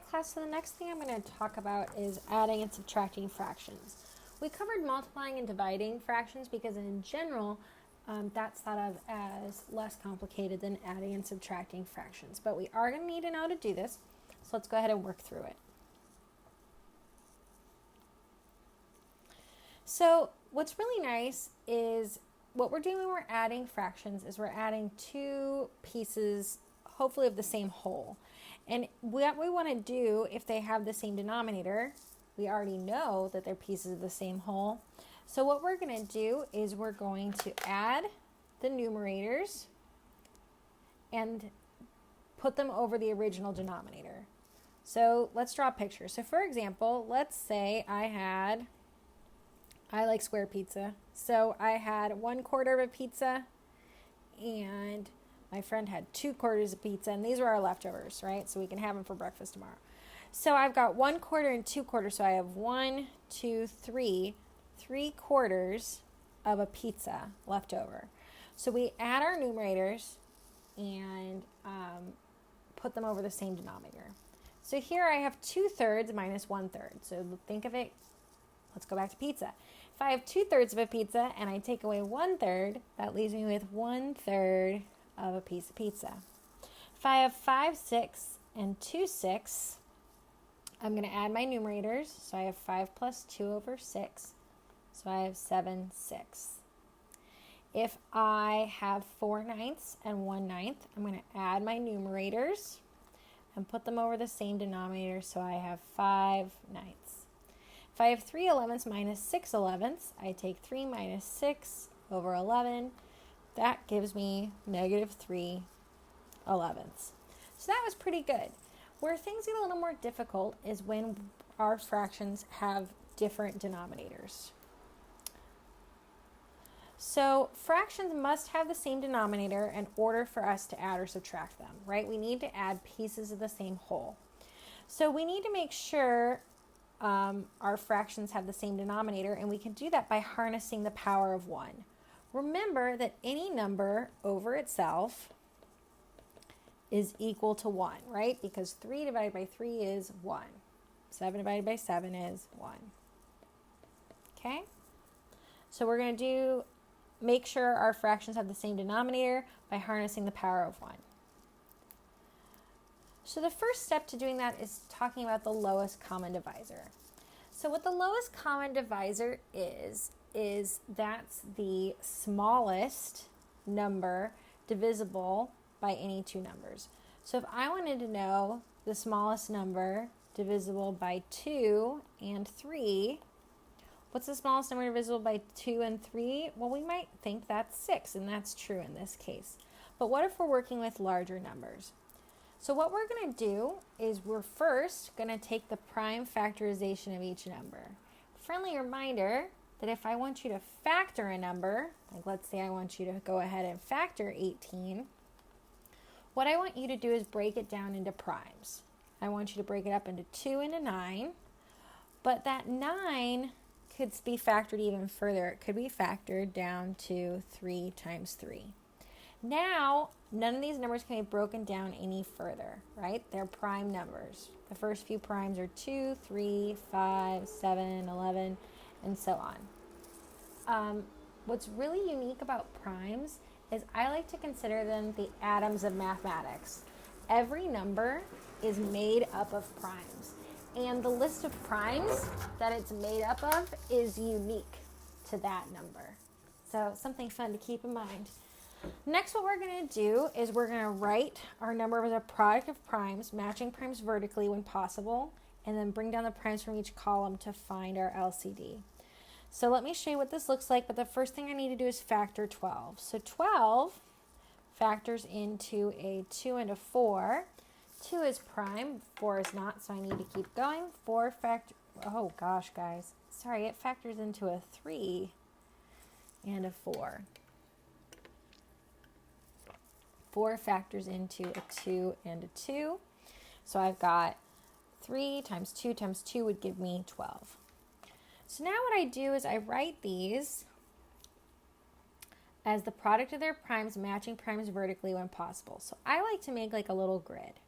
class, so the next thing I'm going to talk about is adding and subtracting fractions. We covered multiplying and dividing fractions because in general, that's thought of as less complicated than adding and subtracting fractions. But we are going to need to know how to do this, so let's go ahead and work through it. So what's really nice is what we're doing when we're adding fractions is we're adding two pieces, hopefully of the same whole. And what we want to do if they have the same denominator, we already know that they're pieces of the same whole. So what we're going to do is we're going to add the numerators and put them over the original denominator. So let's draw a picture. So for example, let's say I like square pizza. So I had 1/4 of a pizza and my friend had 2/4 of pizza, and these were our leftovers, right? So we can have them for breakfast tomorrow. So I've got 1/4 and 2/4, so I have 1, 2, 3, 3/4 of a pizza left over. So we add our numerators and put them over the same denominator. So here I have 2/3 minus 1/3. So think of it, let's go back to pizza. If I have 2/3 of a pizza and I take away 1/3, that leaves me with 1/3 of a piece of pizza. If I have 5/6 and 2/6, I'm going to add my numerators. So I have 5 plus 2 over 6. So I have 7/6. If I have 4/9 and 1/9, I'm going to add my numerators and put them over the same denominator. So I have 5/9. If I have 3/11 minus 6/11, I take 3 minus 6 over 11. That gives me -3/11. So that was pretty good. Where things get a little more difficult is when our fractions have different denominators. So fractions must have the same denominator in order for us to add or subtract them, right? We need to add pieces of the same whole. So we need to make sure our fractions have the same denominator, and we can do that by harnessing the power of 1. Remember that any number over itself is equal to 1, right? Because 3 divided by 3 is 1. 7 divided by 7 is 1. Okay? So we're going to make sure our fractions have the same denominator by harnessing the power of 1. So the first step to doing that is talking about the lowest common divisor. So what the lowest common divisor is that's the smallest number divisible by any two numbers. So if I wanted to know the smallest number divisible by 2 and 3, what's the smallest number divisible by 2 and 3? Well, we might think that's 6, and that's true in this case. But what if we're working with larger numbers? So what we're going to do is we're first going to take the prime factorization of each number. Friendly reminder that if I want you to factor a number, like let's say I want you to go ahead and factor 18, what I want you to do is break it down into primes. I want you to break it up into 2 and a 9, but that 9 could be factored even further. It could be factored down to 3 times 3. Now, none of these numbers can be broken down any further, right? They're prime numbers. The first few primes are 2, 3, 5, 7, 11, and so on. What's really unique about primes is I like to consider them the atoms of mathematics. Every number is made up of primes, and the list of primes that it's made up of is unique to that number. So something fun to keep in mind. Next, what we're going to do is we're going to write our number as a product of primes, matching primes vertically when possible, and then bring down the primes from each column to find our LCD. So let me show you what this looks like, but the first thing I need to do is factor 12. So 12 factors into a 2 and a 4. 2 is prime, 4 is not, so I need to keep going. 4 oh gosh, guys. Sorry, it factors into a 3 and a 4. 4 factors into a 2 and a 2. So I've got 3 times 2 times 2 would give me 12. So now what I do is I write these as the product of their primes, matching primes vertically when possible. So I like to make like a little grid.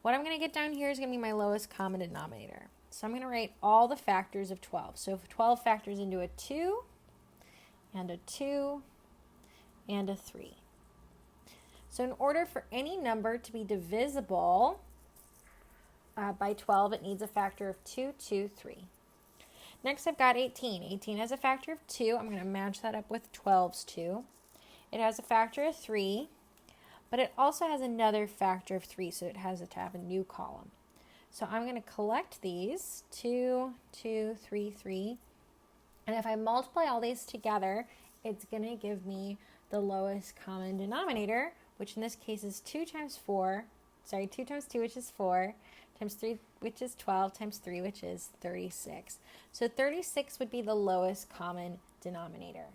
what I'm going to get down here is going to be my lowest common denominator. So I'm going to write all the factors of 12. So if 12 factors into a 2, and a 2, and a 3. So in order for any number to be divisible by 12, it needs a factor of 2, 2, 3. Next, I've got 18. 18 has a factor of 2. I'm going to match that up with 12's 2. It has a factor of 3, but it also has another factor of 3, so it has to have a new column. So I'm going to collect these, 2, 2, 3, 3. And if I multiply all these together, it's going to give me the lowest common denominator, which in this case is 2 times 2, which is 4, times 3, which is 12, times 3, which is 36. So 36 would be the lowest common denominator.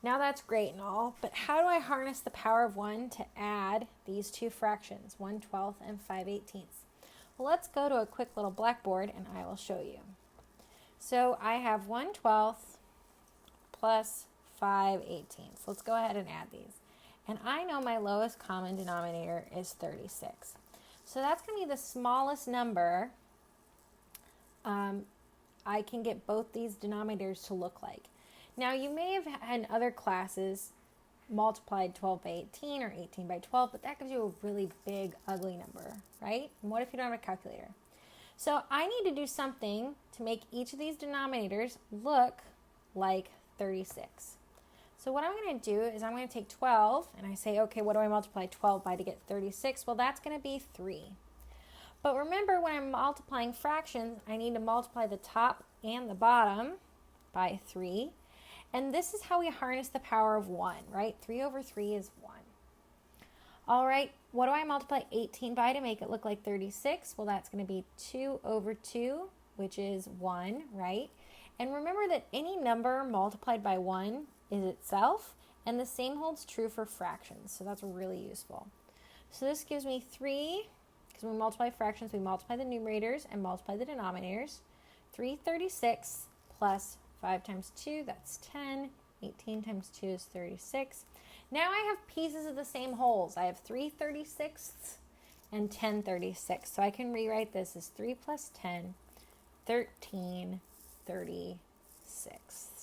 Now that's great and all, but how do I harness the power of 1 to add these two fractions, 1/12 and 5/18? Well, let's go to a quick little blackboard and I will show you. So I have 1/12 plus 5/18. Let's go ahead and add these. And I know my lowest common denominator is 36. So that's going to be the smallest number I can get both these denominators to look like. Now, you may have in other classes multiplied 12 by 18 or 18 by 12, but that gives you a really big, ugly number, right? And what if you don't have a calculator? So I need to do something to make each of these denominators look like 36. So what I'm going to do is I'm going to take 12 and I say, okay, what do I multiply 12 by to get 36? Well, that's going to be 3. But remember, when I'm multiplying fractions, I need to multiply the top and the bottom by 3. And this is how we harness the power of 1, right? 3 over 3 is 1. All right, what do I multiply 18 by to make it look like 36? Well, that's going to be 2 over 2, which is 1, right? And remember that any number multiplied by 1 is itself, and the same holds true for fractions, so that's really useful. So this gives me 3, because when we multiply fractions, we multiply the numerators and multiply the denominators. 336 plus 5 times 2, that's 10. 18 times 2 is 36. Now I have pieces of the same wholes. I have 3 36ths and 10 36. So I can rewrite this as 3 plus 10, 13 36.